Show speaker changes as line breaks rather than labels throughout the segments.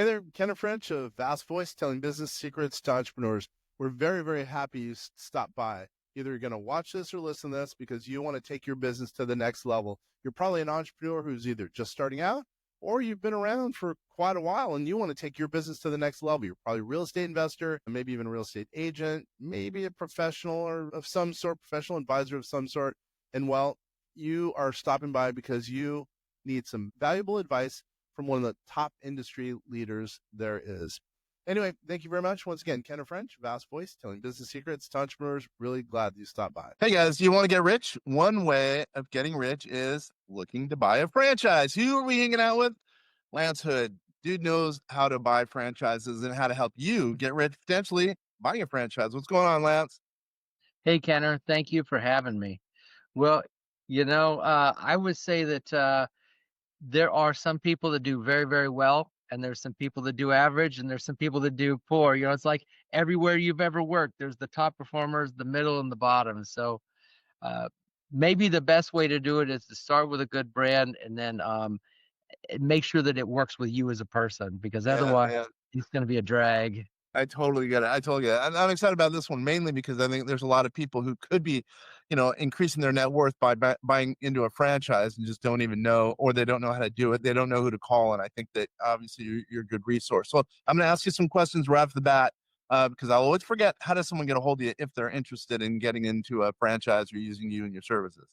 Hey there, Kenneth French of Vast Voice, telling business secrets to entrepreneurs. We're very, very happy you stopped by. Either you're going to watch this or listen to this because you want to take your business to the next level. You're probably an entrepreneur who's either just starting out or you've been around for quite a while and you want to take your business to the next level. You're probably a real estate investor, maybe even a real estate agent, maybe a professional or of some sort, professional advisor of some sort. And well, you are stopping by because you need some valuable advice from one of the top industry leaders there is. Anyway, thank you very much. Once again, Kenneth French, Vast Voice, telling business secrets to entrepreneurs. Really glad you stopped by.
Hey guys, you want to get rich? One way of getting rich is looking to buy a franchise. Who are we hanging out with? Lance Hood. Dude knows how to buy franchises and how to help you get rich potentially buying a franchise. What's going on, Lance?
Hey, Kenner, thank you for having me. Well, I would say that there are some people that do very, very well, and there's some people that do average, and there's some people that do poor. It's like everywhere you've ever worked, there's the top performers, the middle, and the bottom. So maybe the best way to do it is to start with a good brand and then make sure that it works with you as a person, because otherwise it's going to be a drag.
I totally get it. I'm excited about this one mainly because I think there's a lot of people who could be, increasing their net worth by buying into a franchise and just don't even know, or they don't know how to do it. They don't know who to call. And I think that obviously you're a good resource. So I'm going to ask you some questions right off the bat because I'll always forget, how does someone get a hold of you if they're interested in getting into a franchise or using you and your services?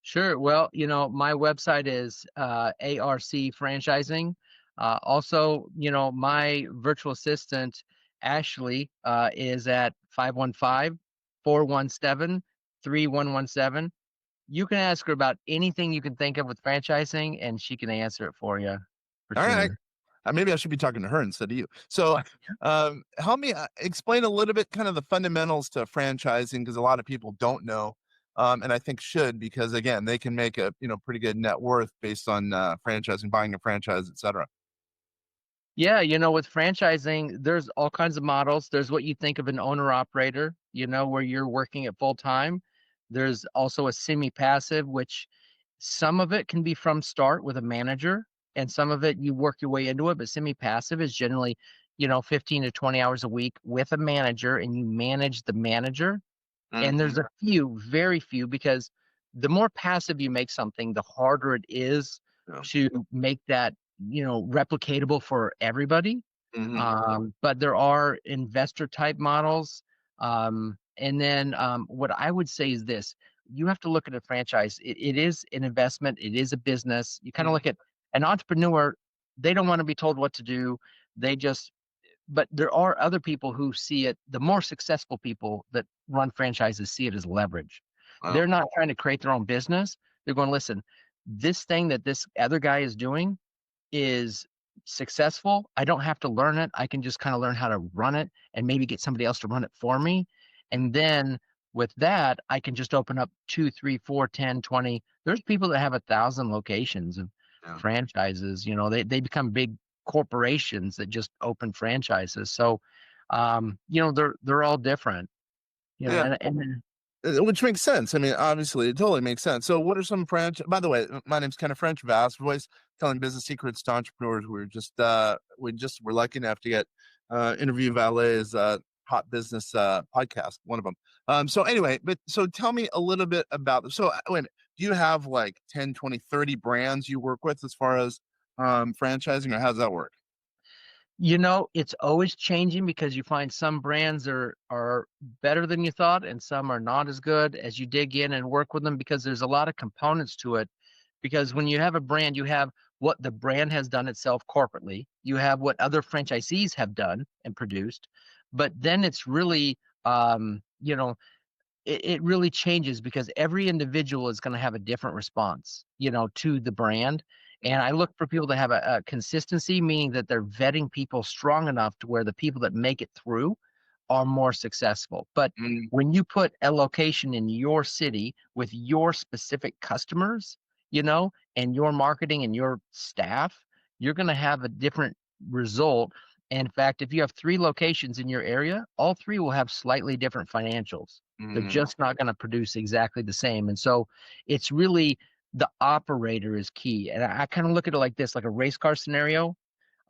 Sure. Well, my website is ARC Franchising. Also, my virtual assistant, Ashley, is at 515-417-3117. You can ask her about anything you can think of with franchising, and she can answer it for you.
All right. Maybe I should be talking to her instead of you. So help me explain a little bit kind of the fundamentals to franchising, because a lot of people don't know. And I think should, because again, they can make a pretty good net worth based on franchising, buying a franchise, et cetera.
Yeah, with franchising, there's all kinds of models. There's what you think of an owner-operator, where you're working at full time. There's also a semi-passive, which some of it can be from start with a manager, and some of it you work your way into it. But semi-passive is generally, 15 to 20 hours a week with a manager, and you manage the manager. Mm-hmm. And there's a few, very few, because the more passive you make something, the harder it is to make that replicatable for everybody. Mm-hmm. But there are investor type models. And then what I would say is this: you have to look at a franchise. It is an investment. It is a business. You kind of look at an entrepreneur. They don't want to be told what to do. But there are other people who see it. The more successful people that run franchises see it as leverage. Wow. They're not trying to create their own business. They're going, listen, this thing that this other guy is doing is successful. I don't have to learn it. I can just kind of learn how to run it and maybe get somebody else to run it for me. And then with that, I can just open up 2, 3, 4, 10, 20. There's people that have 1,000 locations of franchises. They become big corporations that just open franchises. So, they're all different.
Which makes sense. I mean, obviously, it totally makes sense. So what are some by the way, my name's Kenneth French, Vast Voice, telling business secrets to entrepreneurs. We're lucky enough to get Interview Valet's hot business podcast, one of them. So anyway, so tell me a little bit about this. So do you have like 10, 20, 30 brands you work with as far as franchising, or how does that work?
It's always changing, because you find some brands are better than you thought and some are not as good as you dig in and work with them, because there's a lot of components to it. Because when you have a brand, you have what the brand has done itself corporately. You have what other franchisees have done and produced. But then it's really, it really changes, because every individual is going to have a different response, to the brand. And I look for people to have a consistency, meaning that they're vetting people strong enough to where the people that make it through are more successful. But when you put a location in your city with your specific customers, and your marketing and your staff, you're going to have a different result. And in fact, if you have 3 locations in your area, all 3 will have slightly different financials. They're just not going to produce exactly the same. And so it's really, the operator is key. And I kind of look at it like this, like a race car scenario.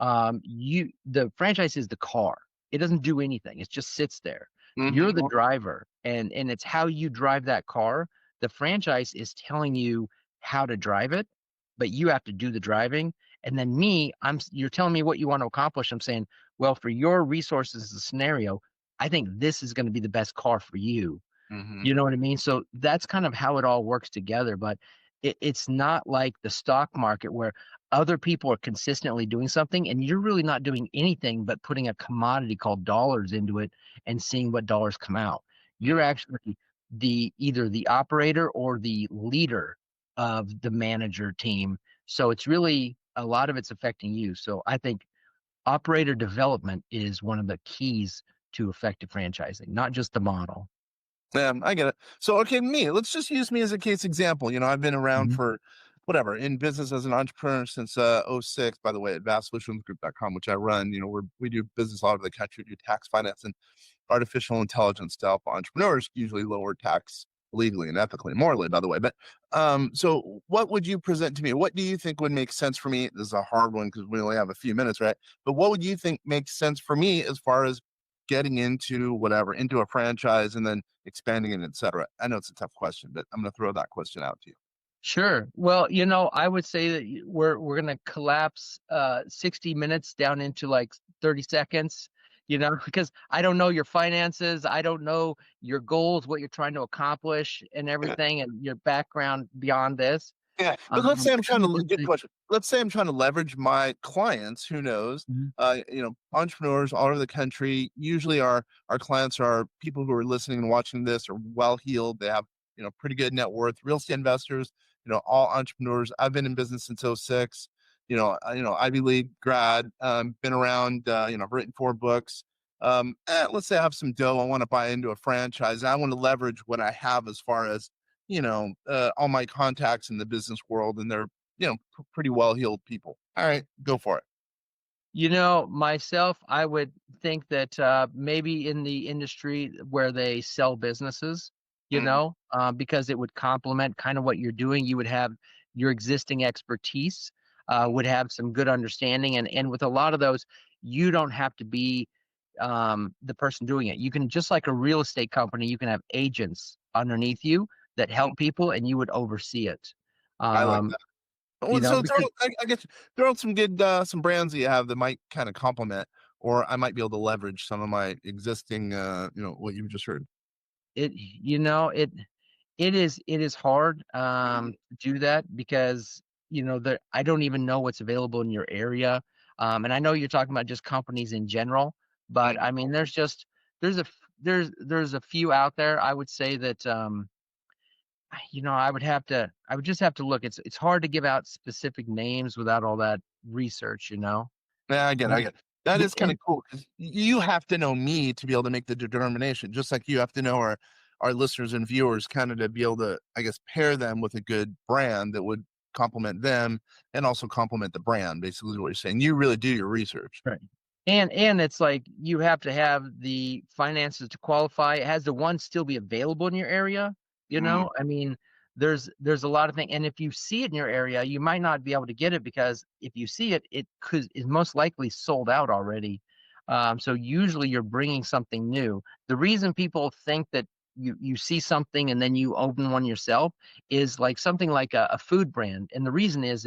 The franchise is the car. It doesn't do anything. It just sits there. You're
Mm-hmm.
the driver, and it's how you drive that car. The franchise is telling you how to drive it, but you have to do the driving. And then you're telling me what you want to accomplish. I'm saying, well, for your resources, the scenario, I think this is going to be the best car for you.
Mm-hmm.
You know what I mean? So that's kind of how it all works together. But it's not like the stock market where other people are consistently doing something and you're really not doing anything but putting a commodity called dollars into it and seeing what dollars come out. You're actually either the operator or the leader of the manager team. So it's really a lot of it's affecting you. So I think operator development is one of the keys to effective franchising, not just the model.
Yeah, I get it. So, okay, let's just use me as a case example. I've been around
Mhm.
for whatever in business as an entrepreneur since '06, by the way, at vastsolutionsgroup.com, which I run. We do business all over the country, do tax finance and artificial intelligence to help entrepreneurs usually lower tax legally and ethically and morally, by the way. But so what would you present to me? What do you think would make sense for me? This is a hard one because we only have a few minutes, right? But what would you think makes sense for me as far as getting into a franchise and then expanding it, et cetera? I know it's a tough question, but I'm going to throw that question out to you.
Sure. Well, I would say that we're going to collapse 60 minutes down into like 30 seconds, because I don't know your finances, I don't know your goals, what you're trying to accomplish and everything and your background beyond this.
Yeah, but let's say I'm
I
trying
would
to
just
good
say,
question. Let's say I'm trying to leverage my clients. Who knows?
Mhm.
Entrepreneurs all over the country. Usually, our clients are people who are listening and watching this are well heeled. They have pretty good net worth. Real estate investors. All entrepreneurs. I've been in business since '06. Ivy League grad. Been around. I've written 4 books. Let's say I have some dough. I want to buy into a franchise. I want to leverage what I have as far as all my contacts in the business world, and they're, pretty well-heeled people. All right, go for it.
Myself, I would think that maybe in the industry where they sell businesses,
Mhm.
because it would complement kind of what you're doing. You would have your existing expertise, would have some good understanding. And with a lot of those, you don't have to be the person doing it. You can, just like a real estate company, you can have agents underneath you that help people and you would oversee it.
I like
Um,
that. Well, so
because
I guess throw out some good some brands that you have that might kind of complement, or I might be able to leverage some of my existing, what you've just heard.
it, you know, it is hard to do that because I don't even know what's available in your area. And I know you're talking about just companies in general, but
Mhm.
I mean there's a few out there. I would say that I would just have to look. It's hard to give out specific names without all that research.
Yeah, I get it.
But
I get it. That
yeah,
is kind of cool because you have to know me to be able to make the determination, just like you have to know our listeners and viewers kind of to be able to, I guess, pair them with a good brand that would complement them and also complement the brand. Basically, is what you're saying. You really do your research.
right. And it's like you have to have the finances to qualify. It has to one still be available in your area.
Mm,
I mean, there's a lot of things. And if you see it in your area, you might not be able to get it because if you see it, it could is most likely sold out already. So usually you're bringing something new. The reason people think that you see something and then you open one yourself is like something like a food brand. And the reason is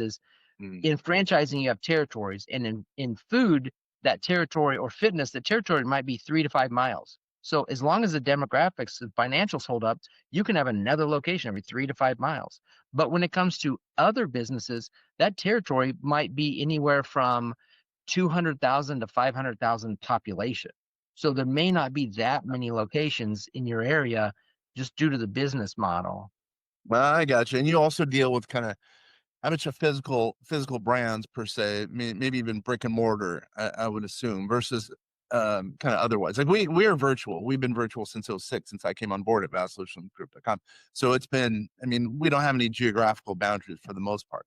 mm.
in franchising you have territories, and in food, that territory or fitness, the territory might be 3 to 5 miles. So as long as the demographics and financials hold up, you can have another location every 3 to 5 miles. But when it comes to other businesses, that territory might be anywhere from 200,000 to 500,000 population. So there may not be that many locations in your area just due to the business model.
Well, I got you. And you also deal with kind of how much of physical brands per se, maybe even brick and mortar, I would assume, versus kind of otherwise. Like we are virtual. We've been virtual since '06, since I came on board at vastsolutionsgroup.com. So it's been, I mean, we don't have any geographical boundaries for the most part.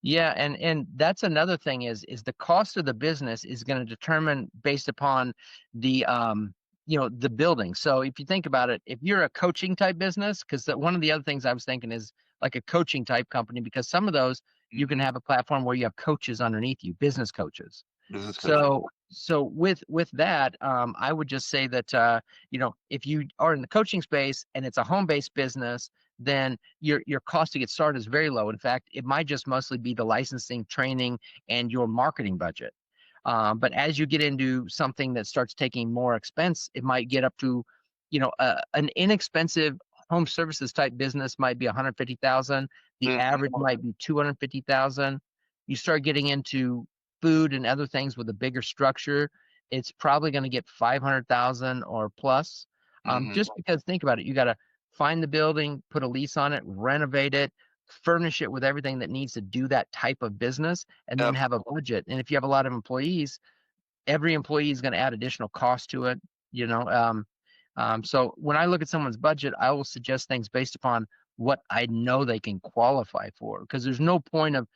Yeah, and that's another thing is the cost of the business is going to determine based upon the the building. So if you think about it, if you're a coaching type business, because one of the other things I was thinking is like a coaching type company, because some of those You can have a platform where you have coaches underneath you, business coaches.
Business coaching.
So with that, I would just say that if you are in the coaching space and it's a home-based business, then your cost to get started is very low. In fact, it might just mostly be the licensing, training, and your marketing budget. But as you get into something that starts taking more expense, it might get up to, an inexpensive home services type business might be 150,000. The average might be 250,000. You start getting into food and other things with a bigger structure, it's probably going to get 500,000 or plus. Just because think about it, you got to find the building, put a lease on it, renovate it, furnish it with everything that needs to do that type of business, and then
Yep.
have a budget. And if you have a lot of employees, every employee is going to add additional cost to it. So when I look at someone's budget, I will suggest things based upon what I know they can qualify for, because there's no point of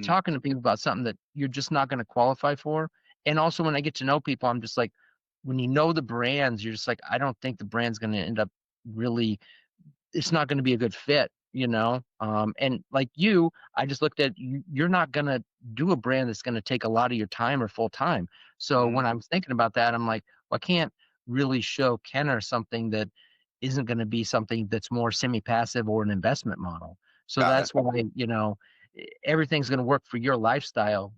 talking to people about something that you're just not going to qualify for. And also when I get to know people, I'm just like, when you know the brands, you're just like, I don't think the brand's going to end up really, it's not going to be a good fit, and like you, I just looked at you, you're not going to do a brand that's going to take a lot of your time or full time. So when I'm thinking about that, I'm like, well, I can't really show Kenner something that isn't going to be something that's more semi-passive or an investment model. So
Got it.
that's why, everything's going to work for your lifestyle.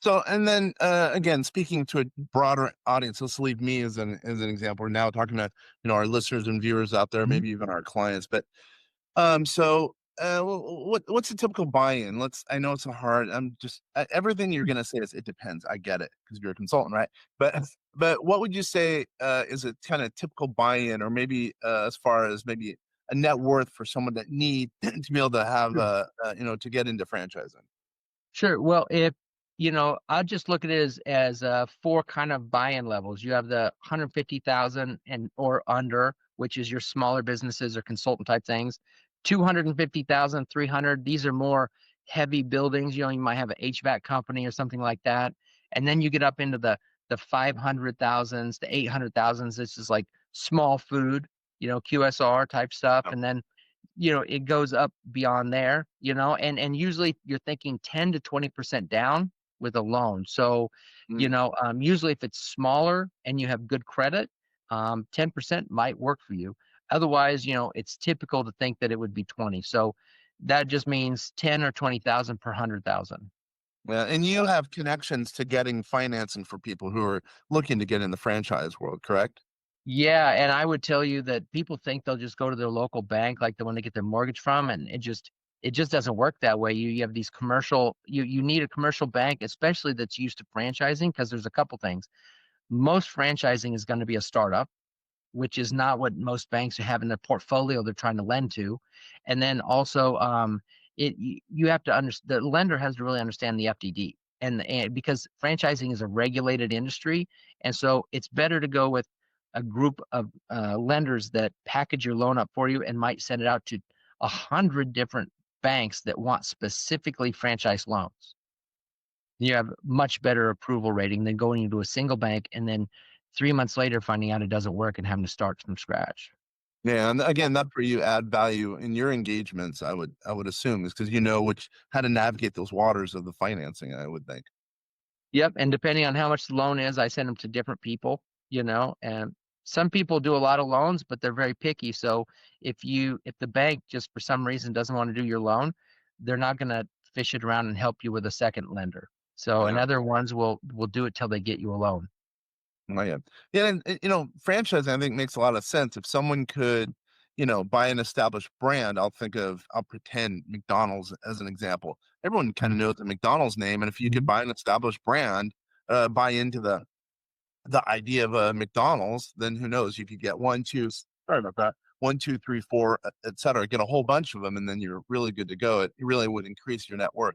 So, and then again, speaking to a broader audience, let's leave me as an example. We're now talking to our listeners and viewers out there, maybe even our clients. But what's a typical buy-in? I know it's a hard. I'm just everything you're gonna say is it depends. I get it because you're a consultant, right? But what would you say is a kind of typical buy-in, or maybe as far as maybe a net worth for someone that need to be able to have to get into franchising?
Sure. Well, if I'll just look at it as four kind of buy-in levels. You have the 150,000 and or under, which is your smaller businesses or consultant type things. 250,000, 300. These are more heavy buildings. You might have an HVAC company or something like that. And then you get up into the 500,000s, the 800,000s. This is like small food, QSR type stuff. And then it goes up beyond there, and usually you're thinking 10 to 20% down with a loan. So, usually if it's smaller and you have good credit, 10% might work for you. Otherwise, it's typical to think that it would be 20. So that just means 10 or 20,000 per 100,000.
Yeah, and you have connections to getting financing for people who are looking to get in the franchise world, correct?
Yeah, and I would tell you that people think they'll just go to their local bank, like the one to get their mortgage from, and it just doesn't work that way. You have these you need a commercial bank, especially that's used to franchising, because there's a couple things. Most franchising is going to be a startup, which is not what most banks have in their portfolio they're trying to lend to. And then also, you have to understand, the lender has to really understand the FDD, and because franchising is a regulated industry, and so it's better to go with a group of lenders that package your loan up for you and might send it out to 100 different banks that want specifically franchise loans. You have much better approval rating than going into a single bank and then 3 months later finding out it doesn't work and having to start from scratch.
Yeah, and again, that's where you add value in your engagements. I would assume is because how to navigate those waters of the financing. I would think.
Yep, and depending on how much the loan is, I send them to different people, and some people do a lot of loans, but they're very picky. So if the bank just for some reason doesn't want to do your loan, they're not going to fish it around and help you with a second lender. So and
Yeah.
other ones will do it till they get you a loan.
Oh, yeah. Yeah, and franchising I think makes a lot of sense. If someone could, buy an established brand, I'll pretend McDonald's as an example. Everyone kind of knows the McDonald's name, and if you could buy an established brand, buy into the idea of a McDonald's, then who knows? You could get one, two, sorry about that, 1, 2, 3, 4, et cetera. Get a whole bunch of them, and then you're really good to go. It really would increase your net worth.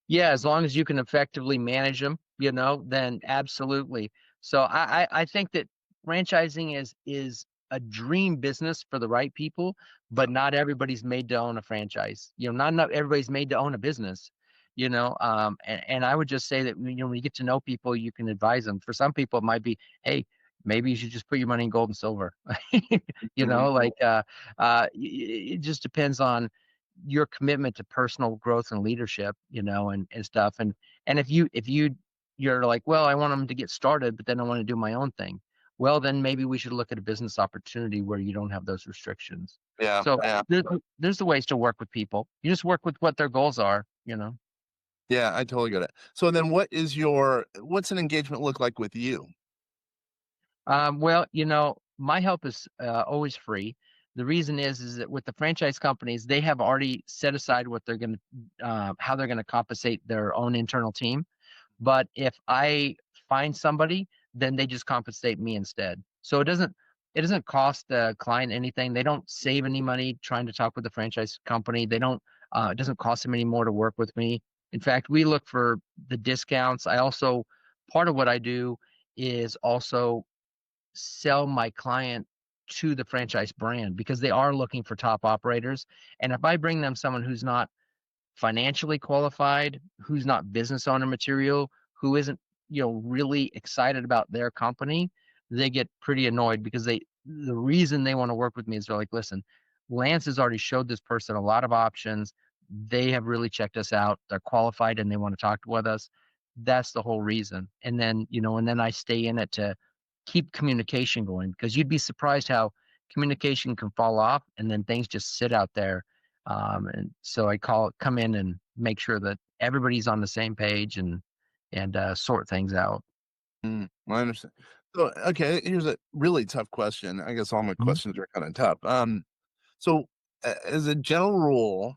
Yeah, as long as you can effectively manage them, then absolutely. So I think that franchising is a dream business for the right people, but not everybody's made to own a franchise. Not everybody's made to own a business. And I would just say that when you get to know people, you can advise them. For some people, it might be, hey, maybe you should just put your money in gold and silver.
Mhm.
It just depends on your commitment to personal growth and leadership, and stuff. And if you're like, well, I want them to get started, but then I want to do my own thing. Well, then maybe we should look at a business opportunity where you don't have those restrictions.
Yeah.
So
Yeah.
there's the ways to work with people. You just work with what their goals are.
Yeah. I totally get it. So then what's an engagement look like with you?
Well, my help is always free. The reason is that with the franchise companies, they have already set aside what they're going to, how they're going to compensate their own internal team. But if I find somebody, then they just compensate me instead. So it doesn't cost the client anything. They don't save any money trying to talk with the franchise company. They don't. It doesn't cost them any more to work with me. In fact, we look for the discounts. I also part of what I do is also sell my client to the franchise brand because they are looking for top operators. And if I bring them someone who's not financially qualified, who's not business owner material, who isn't, really excited about their company, they get pretty annoyed because the reason they want to work with me is they're like, listen, Lance has already showed this person a lot of options. They have really checked us out. They're qualified and they want to talk with us. That's the whole reason. And then, and then I stay in it to keep communication going because you'd be surprised how communication can fall off and then things just sit out there. And so I come in and make sure that everybody's on the same page and sort things out.
I understand. So, okay, here's a really tough question. I guess all my
Mhm.
questions are kind of tough. So as a general rule,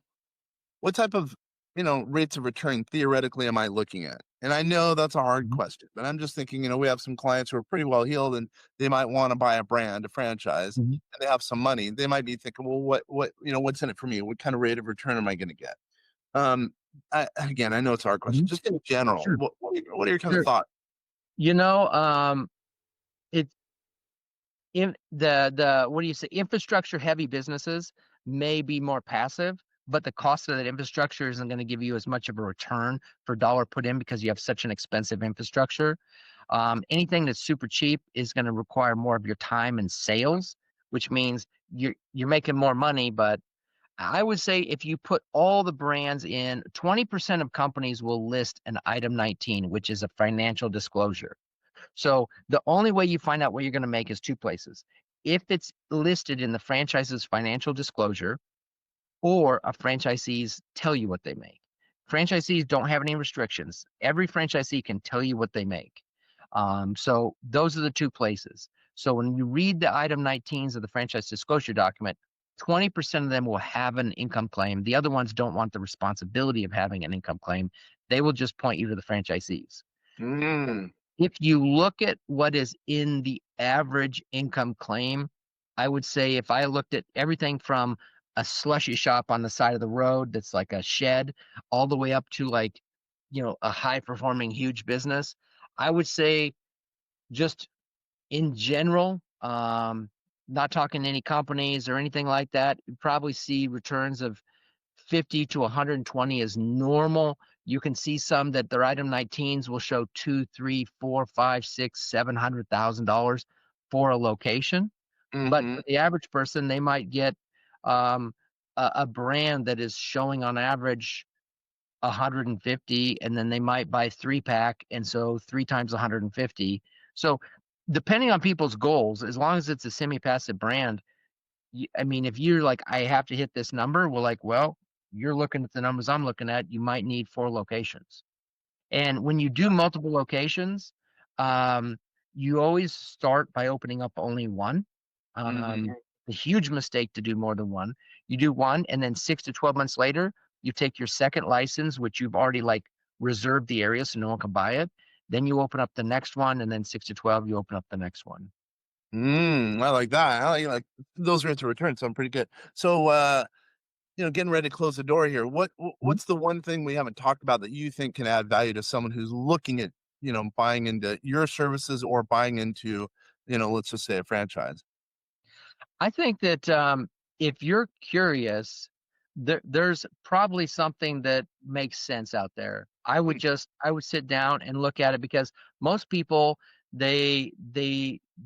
what type of, rates of return theoretically am I looking at? And I know that's a hard
Mhm.
question, but I'm just thinking, we have some clients who are pretty well heeled and they might want to buy a brand, a franchise,
Mhm.
and they have some money. They might be thinking, well, what's in it for me? What kind of rate of return am I going to get? Again, I know it's a hard question.
Mhm.
Just in general,
Sure.
what are your kind of
Sure.
thoughts?
You know, it in the what do you say? Infrastructure heavy businesses may be more passive, but the cost of that infrastructure isn't going to give you as much of a return for dollar put in because you have such an expensive infrastructure. Anything that's super cheap is going to require more of your time and sales, which means you're making more money. But I would say if you put all the brands in, 20% of companies will list an item 19, which is a financial disclosure. So the only way you find out what you're going to make is two places. If it's listed in the franchise's financial disclosure, or a franchisees tell you what they make. Franchisees don't have any restrictions. Every franchisee can tell you what they make. So those are the two places. So when you read the item 19s of the franchise disclosure document, 20% of them will have an income claim. The other ones don't want the responsibility of having an income claim. They will just point you to the franchisees.
Mm,
If you look at what is in the average income claim, I would say if I looked at everything from a slushy shop on the side of the road that's like a shed, all the way up to like, a high performing huge business, I would say just in general, not talking any companies or anything like that, you probably see returns of 50 to 120 is normal. You can see some that their item 19s will show two, three, four, five, six, $700,000 for a location. But
mm-hmm,
for the average person, they might get um, a brand that is showing on average 150, and then they might buy 3-pack, and so three times 150. So depending on people's goals, as long as it's a semi-passive brand, I mean, if you're like, I have to hit this number, we're like, well, you're looking at the numbers I'm looking at. You might need 4 locations. And when you do multiple locations, um, you always start by opening up only one.
mm-hmm.
A huge mistake to do more than one. You do one, and then 6 to 12 months later, you take your second license, which you've already like reserved the area so no one can buy it. Then you open up the next one, and then 6 to 12, you open up the next one.
I like that. I like those rates of return sound pretty good. So, getting ready to close the door here.
Mhm.
What's the one thing we haven't talked about that you think can add value to someone who's looking at, buying into your services or buying into, let's just say a franchise?
I think that if you're curious, there's probably something that makes sense out there. I would sit down and look at it because most people they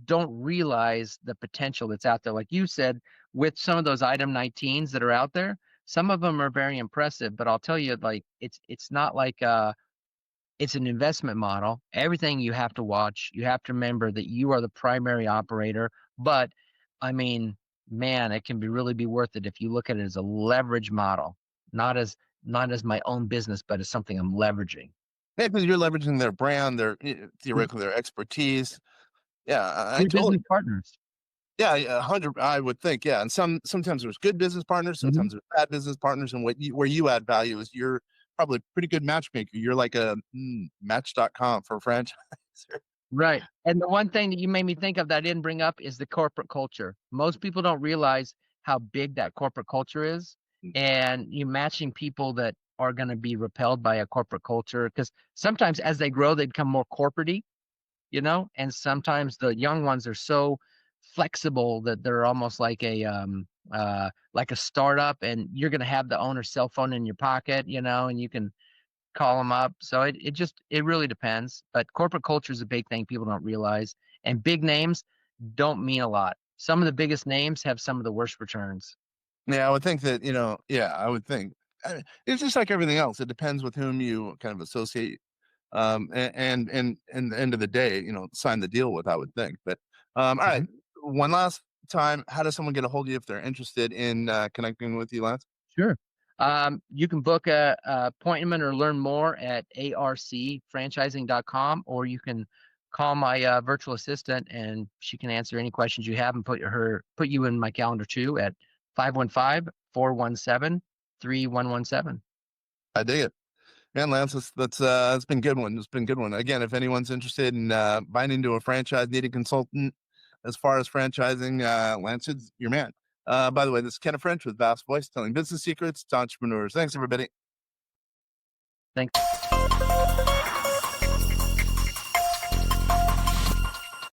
don't realize the potential that's out there. Like you said, with some of those item 19s that are out there, Some of them are very impressive, but I'll tell you, like it's not like it's an investment model. Everything you have to watch, you have to remember that you are the primary operator. But I mean, man, it can really be worth it if you look at it as a leverage model, not as my own business, but as something I'm leveraging.
Yeah, because you're leveraging their brand, theoretically their expertise. Yeah, I
Your
totally.
business partners.
Yeah, yeah, 100. I would think, yeah, and sometimes there's good business partners, sometimes there's bad business partners, and where you add value is you're probably a pretty good matchmaker. You're like a Match.com for franchise.
Right. And the one thing that you made me think of that I didn't bring up is the corporate culture. Most people don't realize how big that corporate culture is. And you matching people that are going to be repelled by a corporate culture, because sometimes as they grow, they become more corporate-y, and sometimes the young ones are so flexible that they're almost like a startup, and you're going to have the owner's cell phone in your pocket, and you can call them up. So it really depends. But corporate culture is a big thing people don't realize. And big names don't mean a lot. Some of the biggest names have some of the worst returns.
Yeah, I would think that, yeah, I would think. It's just like everything else. It depends with whom you kind of associate. And the end of the day, sign the deal with, I would think. But all right, one last time, how does someone get a hold of you if they're interested in connecting with you, Lance?
Sure. You can book a appointment or learn more at arcfranchising.com, or you can call my virtual assistant and she can answer any questions you have and put you in my calendar too at 515-417-3117.
I dig it. Man, Lance, that's been a good one. It's been a good one. Again, if anyone's interested in buying into a franchise, need a consultant as far as franchising, Lance is your man. By the way, this is Kenneth French with Vast Voice, telling business secrets to entrepreneurs. Thanks, everybody.
Thanks.